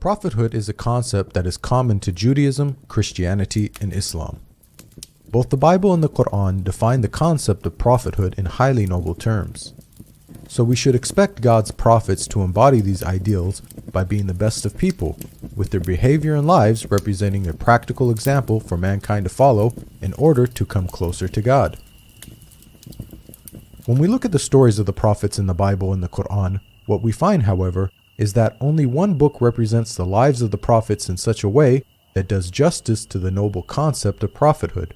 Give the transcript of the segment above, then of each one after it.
Prophethood is a concept that is common to Judaism, Christianity, and Islam. Both the Bible and the Qur'an define the concept of prophethood in highly noble terms. So we should expect God's prophets to embody these ideals by being the best of people, with their behavior and lives representing a practical example for mankind to follow in order to come closer to God. When we look at the stories of the prophets in the Bible and the Qur'an, what we find, however, is that only one book represents the lives of the prophets in such a way that does justice to the noble concept of prophethood.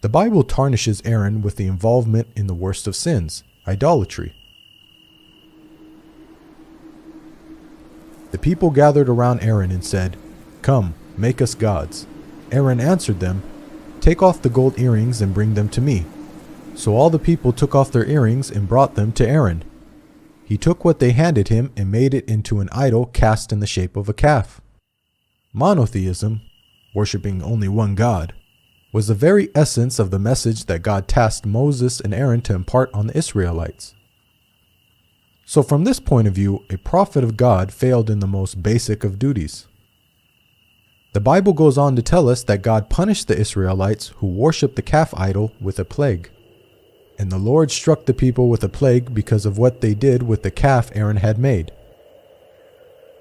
The Bible tarnishes Aaron with the involvement in the worst of sins, idolatry. The people gathered around Aaron and said, "Come, make us gods." Aaron answered them, "Take off the gold earrings and bring them to me." So all the people took off their earrings and brought them to Aaron. He took what they handed him and made it into an idol cast in the shape of a calf. Monotheism, worshipping only one God, was the very essence of the message that God tasked Moses and Aaron to impart on the Israelites. So from this point of view, a prophet of God failed in the most basic of duties. The Bible goes on to tell us that God punished the Israelites who worshipped the calf idol with a plague. And the Lord struck the people with a plague because of what they did with the calf Aaron had made.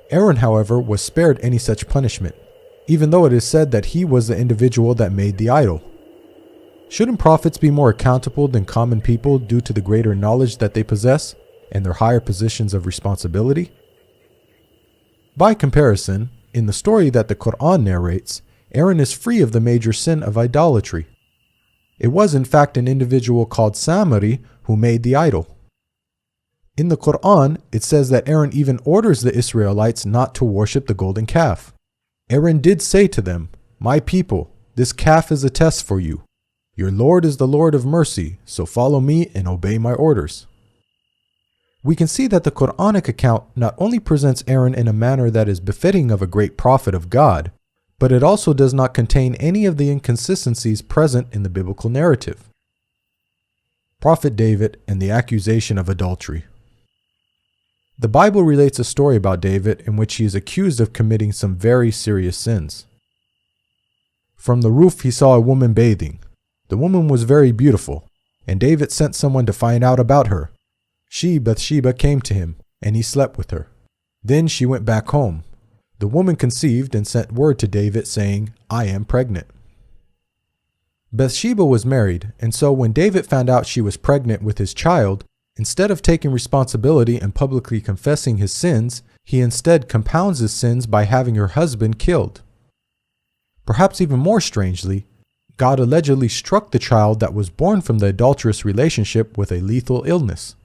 Aaron, however, was spared any such punishment, even though it is said that he was the individual that made the idol. Shouldn't prophets be more accountable than common people due to the greater knowledge that they possess and their higher positions of responsibility? By comparison, in the story that the Qur'an narrates, Aaron is free of the major sin of idolatry. It was in fact an individual called Samari who made the idol. In the Qur'an, it says that Aaron even orders the Israelites not to worship the golden calf. Aaron did say to them, "My people, this calf is a test for you. Your Lord is the Lord of mercy, so follow me and obey my orders." We can see that the Qur'anic account not only presents Aaron in a manner that is befitting of a great prophet of God, but it also does not contain any of the inconsistencies present in the biblical narrative. Prophet David and the accusation of adultery. The Bible relates a story about David in which he is accused of committing some very serious sins. From the roof he saw a woman bathing. The woman was very beautiful, and David sent someone to find out about her. She, Bathsheba, came to him, and he slept with her. Then she went back home. The woman conceived and sent word to David saying, "I am pregnant." Bathsheba was married, and so when David found out she was pregnant with his child, instead of taking responsibility and publicly confessing his sins, he instead compounds his sins by having her husband killed. Perhaps even more strangely, God allegedly struck the child that was born from the adulterous relationship with a lethal illness.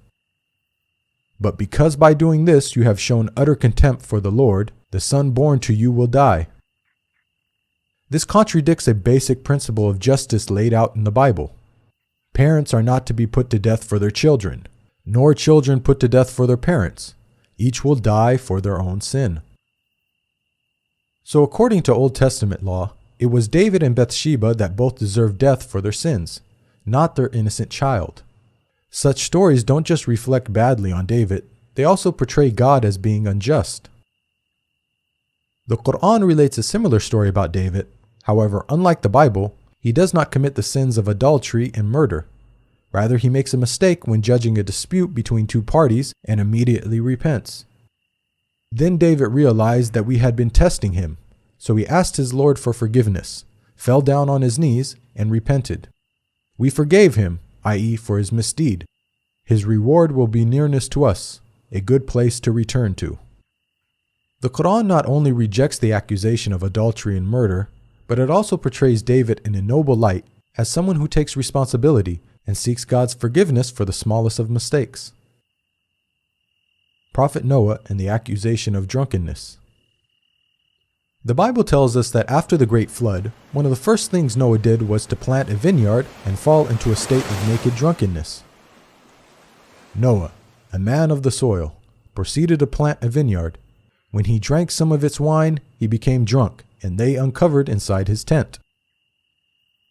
But because by doing this you have shown utter contempt for the Lord, the son born to you will die. This contradicts a basic principle of justice laid out in the Bible. Parents are not to be put to death for their children, nor children put to death for their parents. Each will die for their own sin. So according to Old Testament law, it was David and Bathsheba that both deserved death for their sins, not their innocent child. Such stories don't just reflect badly on David, they also portray God as being unjust. The Qur'an relates a similar story about David. However, unlike the Bible, he does not commit the sins of adultery and murder. Rather, he makes a mistake when judging a dispute between two parties and immediately repents. Then David realized that we had been testing him, so he asked his Lord for forgiveness, fell down on his knees, and repented. We forgave him, i.e., for his misdeed. His reward will be nearness to us, a good place to return to. The Qur'an not only rejects the accusation of adultery and murder, but it also portrays David in a noble light as someone who takes responsibility and seeks God's forgiveness for the smallest of mistakes. Prophet Noah and the accusation of drunkenness. The Bible tells us that after the great flood, one of the first things Noah did was to plant a vineyard and fall into a state of naked drunkenness. Noah, a man of the soil, proceeded to plant a vineyard. When he drank some of its wine, he became drunk, and they uncovered inside his tent.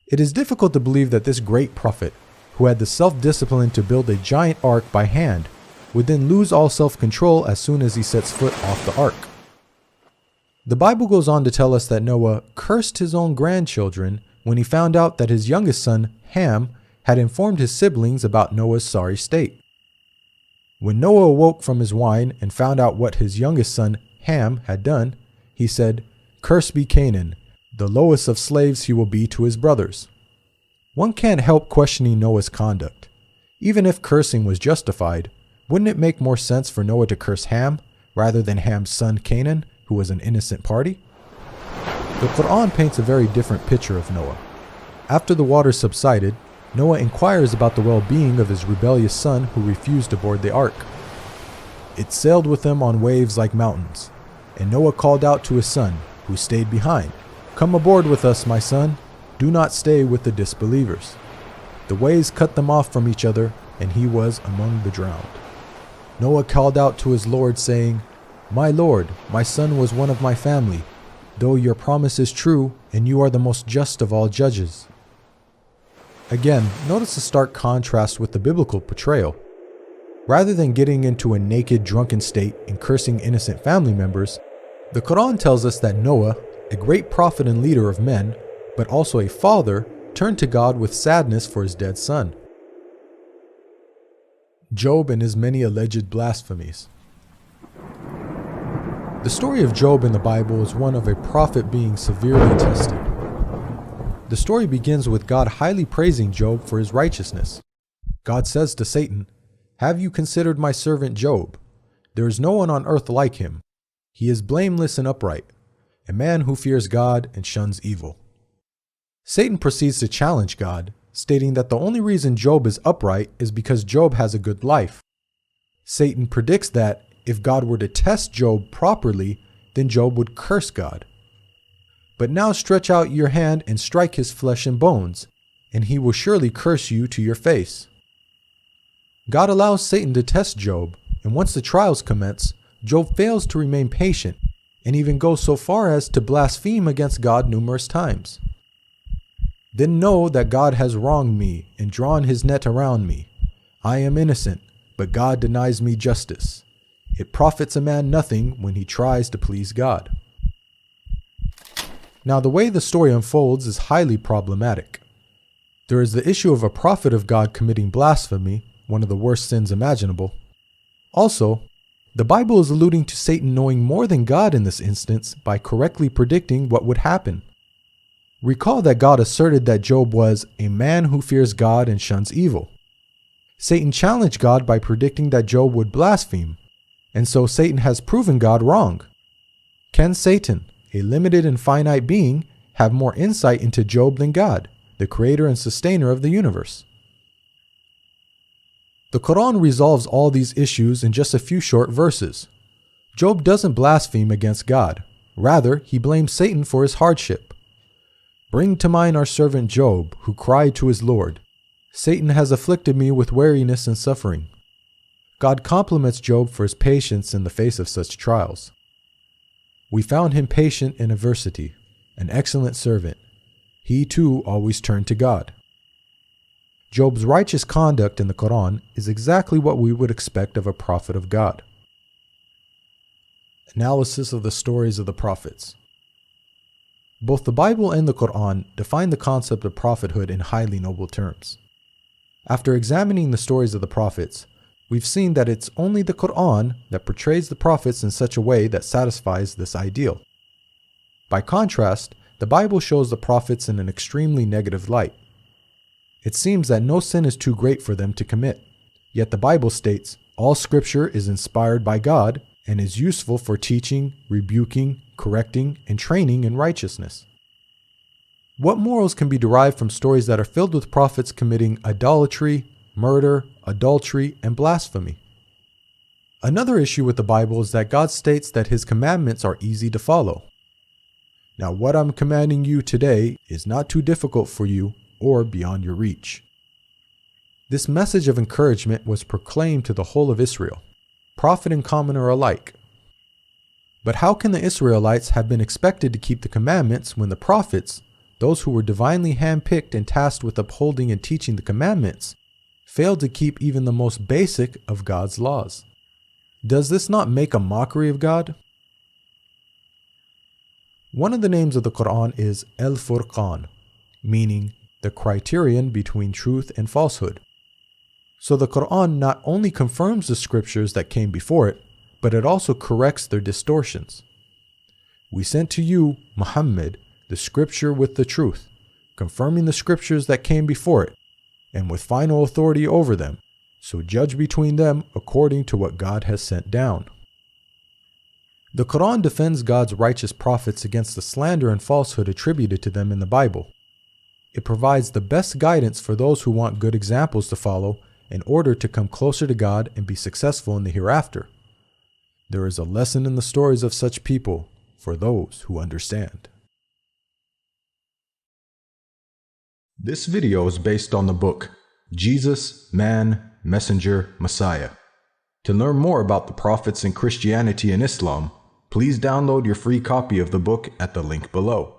It is difficult to believe that this great prophet, who had the self-discipline to build a giant ark by hand, would then lose all self-control as soon as he sets foot off the ark. The Bible goes on to tell us that Noah cursed his own grandchildren when he found out that his youngest son, Ham, had informed his siblings about Noah's sorry state. When Noah awoke from his wine and found out what his youngest son, Ham, had done, he said, "Cursed be Canaan, the lowest of slaves he will be to his brothers." One can't help questioning Noah's conduct. Even if cursing was justified, wouldn't it make more sense for Noah to curse Ham rather than Ham's son Canaan, who was an innocent party? The Qur'an paints a very different picture of Noah. After the waters subsided, Noah inquires about the well-being of his rebellious son who refused to board the ark. It sailed with them on waves like mountains, and Noah called out to his son, who stayed behind, "Come aboard with us, my son. Do not stay with the disbelievers." The waves cut them off from each other, and he was among the drowned. Noah called out to his Lord, saying, "My Lord, my son was one of my family, though your promise is true, and you are the most just of all judges." Again, notice the stark contrast with the biblical portrayal. Rather than getting into a naked, drunken state and cursing innocent family members, the Quran tells us that Noah, a great prophet and leader of men, but also a father, turned to God with sadness for his dead son. Job and his many alleged blasphemies. The story of Job in the Bible is one of a prophet being severely tested. The story begins with God highly praising Job for his righteousness. God says to Satan, "Have you considered my servant Job? There is no one on earth like him. He is blameless and upright, a man who fears God and shuns evil." Satan proceeds to challenge God, stating that the only reason Job is upright is because Job has a good life. Satan predicts that if God were to test Job properly, then Job would curse God. "But now stretch out your hand and strike his flesh and bones, and he will surely curse you to your face." God allows Satan to test Job, and once the trials commence, Job fails to remain patient, and even goes so far as to blaspheme against God numerous times. "Then know that God has wronged me and drawn his net around me. I am innocent, but God denies me justice. It profits a man nothing when he tries to please God." Now, the way the story unfolds is highly problematic. There is the issue of a prophet of God committing blasphemy, one of the worst sins imaginable. Also, the Bible is alluding to Satan knowing more than God in this instance by correctly predicting what would happen. Recall that God asserted that Job was a man who fears God and shuns evil. Satan challenged God by predicting that Job would blaspheme, and so Satan has proven God wrong. Can Satan, a limited and finite being, have more insight into Job than God, the creator and sustainer of the universe? The Quran resolves all these issues in just a few short verses. Job doesn't blaspheme against God. Rather, he blames Satan for his hardship. "Bring to mind our servant Job, who cried to his Lord, 'Satan has afflicted me with weariness and suffering.'" God compliments Job for his patience in the face of such trials. "We found him patient in adversity, an excellent servant. He too always turned to God." Job's righteous conduct in the Quran is exactly what we would expect of a prophet of God. Analysis of the stories of the prophets. Both the Bible and the Quran define the concept of prophethood in highly noble terms. After examining the stories of the prophets, we've seen that it's only the Qur'an that portrays the prophets in such a way that satisfies this ideal. By contrast, the Bible shows the prophets in an extremely negative light. It seems that no sin is too great for them to commit, yet the Bible states, "All scripture is inspired by God and is useful for teaching, rebuking, correcting, and training in righteousness." What morals can be derived from stories that are filled with prophets committing idolatry, murder, adultery, and blasphemy? Another issue with the Bible is that God states that his commandments are easy to follow. Now, what I'm commanding you today is not too difficult for you or beyond your reach. This message of encouragement was proclaimed to the whole of Israel, prophet and commoner alike. But how can the Israelites have been expected to keep the commandments when the prophets, those who were divinely handpicked and tasked with upholding and teaching the commandments, failed to keep even the most basic of God's laws. Does this not make a mockery of God? One of the names of the Qur'an is Al-Furqan, meaning the criterion between truth and falsehood. So the Qur'an not only confirms the scriptures that came before it, but it also corrects their distortions. We sent to you, Muhammad, the scripture with the truth, confirming the scriptures that came before it, and with final authority over them, so judge between them according to what God has sent down. The Qur'an defends God's righteous prophets against the slander and falsehood attributed to them in the Bible. It provides the best guidance for those who want good examples to follow in order to come closer to God and be successful in the hereafter. There is a lesson in the stories of such people for those who understand. This video is based on the book Jesus, Man, Messenger, Messiah. To learn more about the prophets in Christianity and Islam, please download your free copy of the book at the link below.